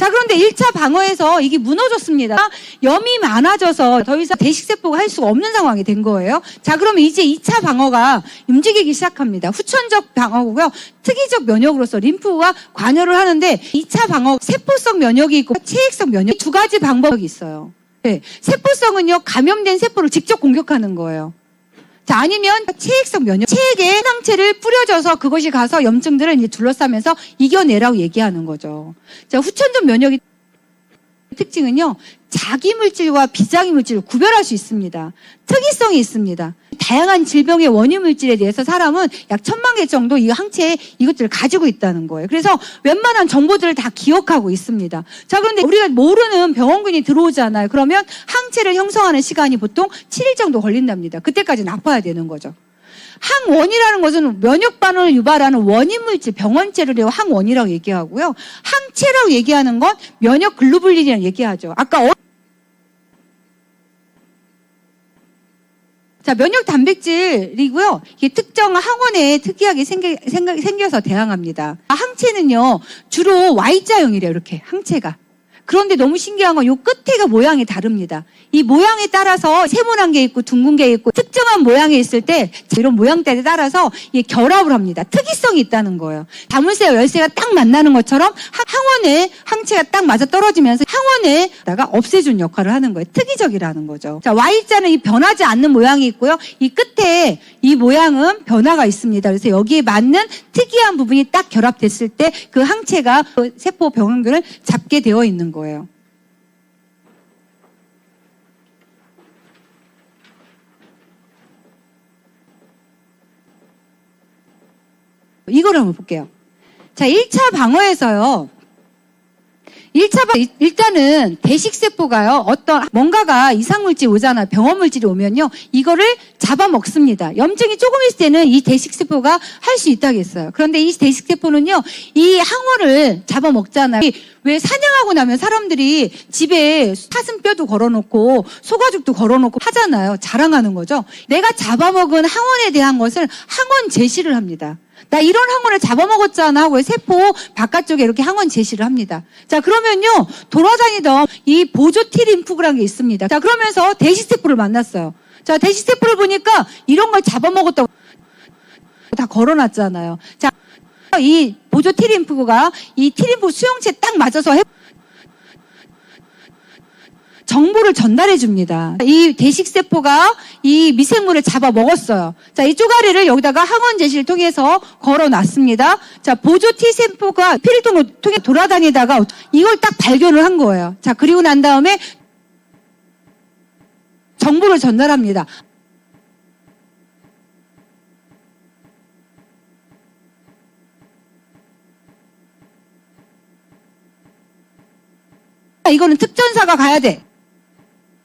자, 그런데 1차 방어에서 이게 무너졌습니다. 염이 많아져서 더 이상 대식세포가 할 수가 없는 상황이 된 거예요. 자, 그러면 이제 2차 방어가 움직이기 시작합니다. 후천적 방어고요. 특이적 면역으로서 림프가 관여를 하는데 2차 방어 세포성 면역이 있고 체액성 면역 두 가지 방법이 있어요. 네, 세포성은요, 감염된 세포를 직접 공격하는 거예요. 자, 아니면 체액성 면역, 체액에 항체를 뿌려줘서 그것이 가서 염증들을 이제 둘러싸면서 이겨내라고 얘기하는 거죠. 자, 후천적 면역의 특징은요, 자기 물질과 비자기 물질을 구별할 수 있습니다. 특이성이 있습니다. 다양한 질병의 원인 물질에 대해서 사람은 약 1000만 개 정도 이 항체에 이것들을 가지고 있다는 거예요. 그래서 웬만한 정보들을 다 기억하고 있습니다. 자, 그런데 우리가 모르는 병원균이 들어오잖아요. 그러면 항체를 형성하는 시간이 보통 7일 정도 걸린답니다. 그때까지 아파야 되는 거죠. 항원이라는 것은 면역 반응을 유발하는 원인 물질, 병원체를 항원이라고 얘기하고요. 항체라고 얘기하는 건 면역 글로불린이라고 얘기하죠. 아까 자, 면역 단백질이고요. 이게 특정 항원에 특이하게 생겨서 대항합니다. 항체는요, 주로 Y자형이래요, 이렇게, 항체가. 그런데 너무 신기한 건 이 끝에가 모양이 다릅니다. 이 모양에 따라서 세모난 게 있고 둥근 게 있고 특정한 모양이 있을 때 이런 모양대에 따라서 이게 결합을 합니다. 특이성이 있다는 거예요. 자물쇠와 열쇠가 딱 만나는 것처럼 항원에 항체가 딱 맞아 떨어지면서 항원에다가 없애준 역할을 하는 거예요. 특이적이라는 거죠. 자, Y자는 이 변하지 않는 모양이 있고요. 이 끝에 이 모양은 변화가 있습니다. 그래서 여기에 맞는 특이한 부분이 딱 결합됐을 때 그 항체가 그 세포 병원균을 잡게 되어 있는 거예요. 이걸 한번 볼게요. 자, 1차 방어에서요. 일단은 대식세포가요, 뭔가가 이상물질이 오잖아요. 병원물질이 오면요, 이거를 잡아먹습니다. 염증이 조금 있을 때는 이 대식세포가 할 수 있다겠어요. 그런데 이 대식세포는요, 이 항원을 잡아먹잖아요. 왜 사냥하고 나면 사람들이 집에 사슴뼈도 걸어놓고 소가죽도 걸어놓고 하잖아요. 자랑하는 거죠. 내가 잡아먹은 항원에 대한 것을 항원 제시를 합니다. 나 이런 항원을 잡아먹었잖아 하고 세포 바깥쪽에 이렇게 항원 제시를 합니다. 자, 그러면요, 돌아다니던 이 보조 T림프구라는 게 있습니다. 자, 그러면서 대식세포를 만났어요. 자, 대식세포를 보니까 이런 걸 잡아먹었다고 다 걸어놨잖아요. 자, 이 보조 T림프구가 이 T림프 수용체에 딱 맞아서 정보를 전달해 줍니다. 이 대식세포가 이 미생물을 잡아 먹었어요. 자, 이 쪼가리를 여기다가 항원 제시를 통해서 걸어 놨습니다. 자, 보조 T세포가 피를 통해 돌아다니다가 이걸 딱 발견을 한 거예요. 자, 그리고 난 다음에 정보를 전달합니다. 이거는 특전사가 가야 돼.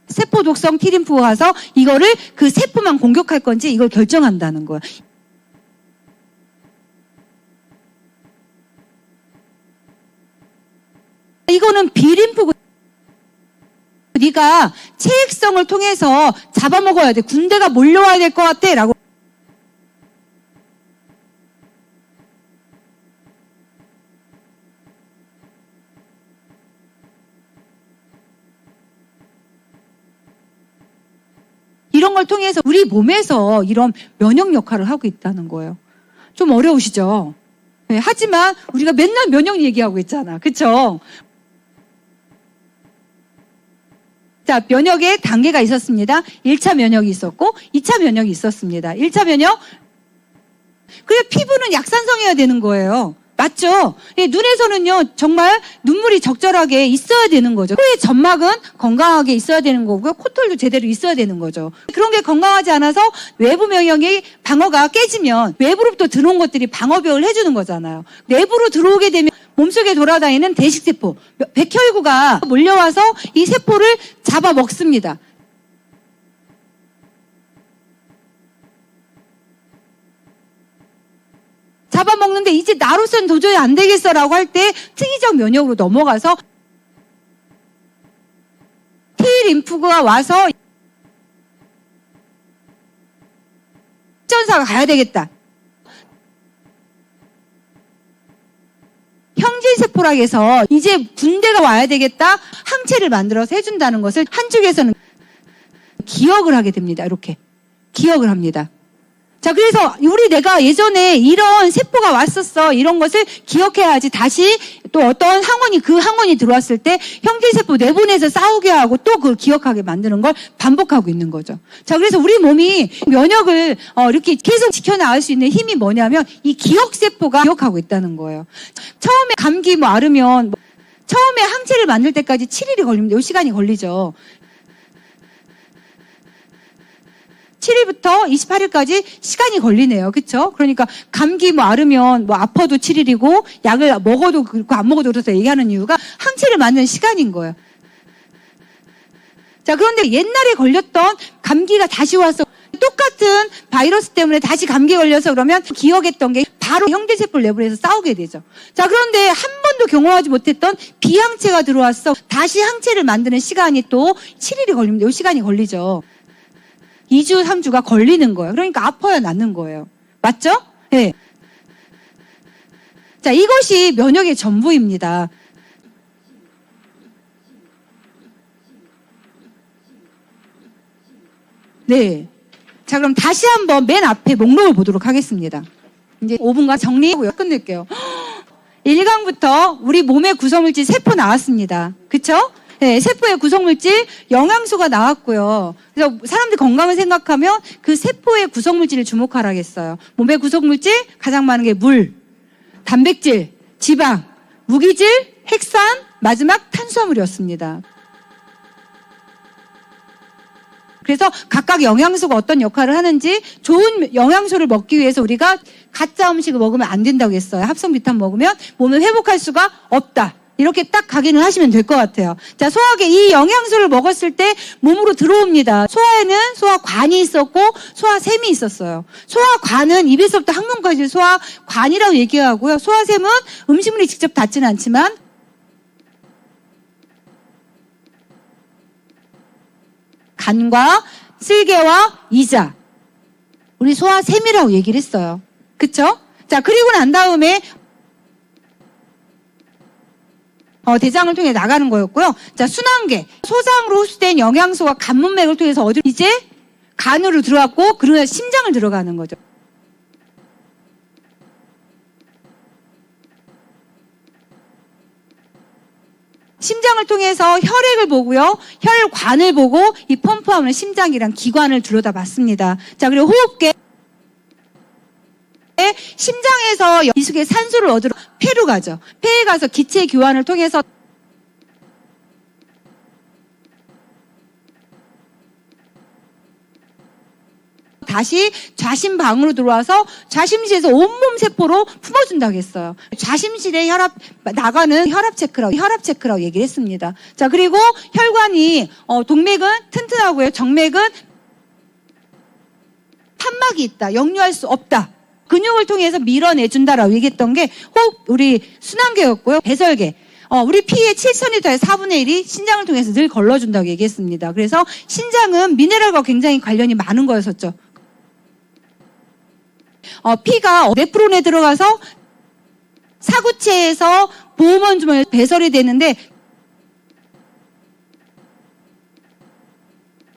세포 독성 T림프가 가서 이거를 그 세포만 공격할 건지 이걸 결정한다는 거예요. 이거는 B림프고 네가 체액성을 통해서 잡아먹어야 돼. 군대가 몰려와야 될 것 같아 라고. 이런 걸 통해서 우리 몸에서 이런 면역 역할을 하고 있다는 거예요. 좀 어려우시죠? 네, 하지만 우리가 맨날 면역 얘기하고 있잖아. 그쵸? 자, 면역의 단계가 있었습니다. 1차 면역이 있었고 2차 면역이 있었습니다. 1차 면역, 그래 피부는 약산성이어야 되는 거예요. 맞죠? 예, 눈에서는요, 정말 눈물이 적절하게 있어야 되는 거죠. 코의 점막은 건강하게 있어야 되는 거고요. 코털도 제대로 있어야 되는 거죠. 그런 게 건강하지 않아서 외부 면역의 방어가 깨지면 외부로부터 들어온 것들이 방어벽을 해주는 거잖아요. 내부로 들어오게 되면 몸속에 돌아다니는 대식세포, 백혈구가 몰려와서 이 세포를 잡아먹습니다. 잡아먹는데 이제 나로서는 도저히 안 되겠어라고 할 때 특이적 면역으로 넘어가서 T림프가 와서 특전사가 가야 되겠다. 형질세포라 해서 이제 군대가 와야 되겠다, 항체를 만들어서 해준다는 것을 한쪽에서는 기억을 하게 됩니다. 이렇게 기억을 합니다. 자, 그래서 우리 내가 예전에 이런 세포가 왔었어, 이런 것을 기억해야지 다시 또 어떤 항원이 그 항원이 들어왔을 때 형질세포 내보내서 싸우게 하고 또 그걸 기억하게 만드는 걸 반복하고 있는 거죠. 자, 그래서 우리 몸이 면역을 이렇게 계속 지켜나갈 수 있는 힘이 뭐냐면 이 기억세포가 기억하고 있다는 거예요. 처음에 감기 앓으면 처음에 항체를 만들 때까지 7일이 걸립니다. 이 시간이 걸리죠. 7일부터 28일까지 시간이 걸리네요. 그렇죠? 그러니까 감기 앓으면 아파도 7일이고 약을 먹어도 그렇고 안 먹어도 그래서 얘기하는 이유가 항체를 만드는 시간인 거예요. 자, 그런데 옛날에 걸렸던 감기가 다시 와서 똑같은 바이러스 때문에 다시 감기 걸려서 그러면 기억했던 게 바로 형질세포를 내보내서 싸우게 되죠. 자, 그런데 한 번도 경험하지 못했던 비항체가 들어와서 다시 항체를 만드는 시간이 또 7일이 걸립니다. 이 시간이 걸리죠. 2주, 3주가 걸리는 거예요. 그러니까 아파야 낫는 거예요. 맞죠? 네. 자, 이것이 면역의 전부입니다. 네. 자, 그럼 다시 한번 맨 앞에 목록을 보도록 하겠습니다. 이제 5분간 정리하고요. 끝낼게요. 1강부터 우리 몸의 구성물질 세포 나왔습니다. 그쵸? 네, 세포의 구성물질, 영양소가 나왔고요. 그래서 사람들 건강을 생각하면 그 세포의 구성물질을 주목하라겠어요. 몸의 구성물질, 가장 많은 게 물, 단백질, 지방, 무기질, 핵산, 마지막 탄수화물이었습니다. 그래서 각각 영양소가 어떤 역할을 하는지 좋은 영양소를 먹기 위해서 우리가 가짜 음식을 먹으면 안 된다고 했어요. 합성 비타민 먹으면 몸을 회복할 수가 없다. 이렇게 딱 각인을 하시면 될 것 같아요. 자, 소화계 이 영양소를 먹었을 때 몸으로 들어옵니다. 소화에는 소화관이 있었고 소화샘이 있었어요. 소화관은 입에서부터 항문까지 소화관이라고 얘기하고요. 소화샘은 음식물이 직접 닿지는 않지만 간과 쓸개와 이자, 우리 소화샘이라고 얘기를 했어요. 그쵸? 자, 그리고 난 다음에 대장을 통해 나가는 거였고요. 자, 순환계. 소장으로 흡수된 영양소가 간문맥을 통해서 어디로 이제 간으로 들어왔고, 그러면 심장을 들어가는 거죠. 심장을 통해서 혈액을 보고요. 혈관을 보고 이 펌프하는 심장이란 기관을 들여다봤습니다. 자, 그리고 호흡계. 심장에서 이 속에 산소를 얻으러 폐로 가죠. 폐에 가서 기체 교환을 통해서 다시 좌심방으로 들어와서 좌심실에서 온몸 세포로 품어준다고 했어요. 좌심실에 나가는 혈압 체크라고 얘기를 했습니다. 자, 그리고 혈관이 동맥은 튼튼하고요. 정맥은 판막이 있다. 역류할 수 없다. 근육을 통해서 밀어내준다라고 얘기했던 게 우리 순환계였고요. 배설계. 우리 피의 7,000리터의 4분의 1이 신장을 통해서 늘 걸러준다고 얘기했습니다. 그래서 신장은 미네랄과 굉장히 관련이 많은 거였었죠. 피가 네프론에 들어가서 사구체에서 보호원 주머니에 배설이 되는데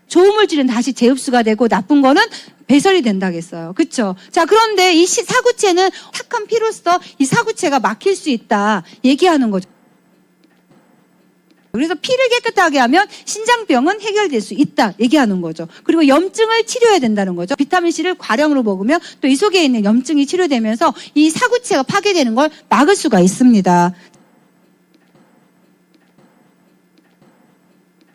좋은 물질은 다시 재흡수가 되고 나쁜 거는 배설이 된다고 했어요. 그쵸? 자, 그런데 이 사구체는 탁한 피로써 이 사구체가 막힐 수 있다 얘기하는 거죠. 그래서 피를 깨끗하게 하면 신장병은 해결될 수 있다 얘기하는 거죠. 그리고 염증을 치료해야 된다는 거죠. 비타민C를 과량으로 먹으면 또 이 속에 있는 염증이 치료되면서 이 사구체가 파괴되는 걸 막을 수가 있습니다.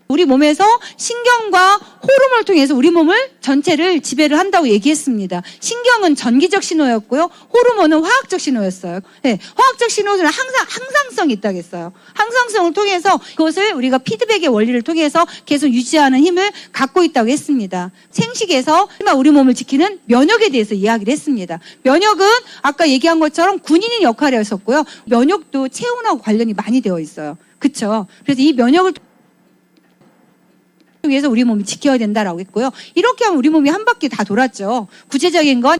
우리 몸에서 신경과 호르몬을 통해서 우리 몸을 전체를 지배를 한다고 얘기했습니다. 신경은 전기적 신호였고요. 호르몬은 화학적 신호였어요. 네, 화학적 신호는 항상성이 있다고 했어요. 항상성을 통해서 그것을 우리가 피드백의 원리를 통해서 계속 유지하는 힘을 갖고 있다고 했습니다. 생식에서 우리 몸을 지키는 면역에 대해서 이야기를 했습니다. 면역은 아까 얘기한 것처럼 군인의 역할이었었고요. 면역도 체온하고 관련이 많이 되어 있어요. 그렇죠? 그래서 이 면역을 위해서 우리 몸을 지켜야 된다라고 했고요. 이렇게 하면 우리 몸이 한 바퀴 다 돌았죠. 구체적인 건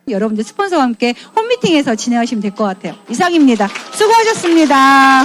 여러분들 스폰서와 함께 홈미팅에서 진행하시면 될 것 같아요. 이상입니다. 수고하셨습니다.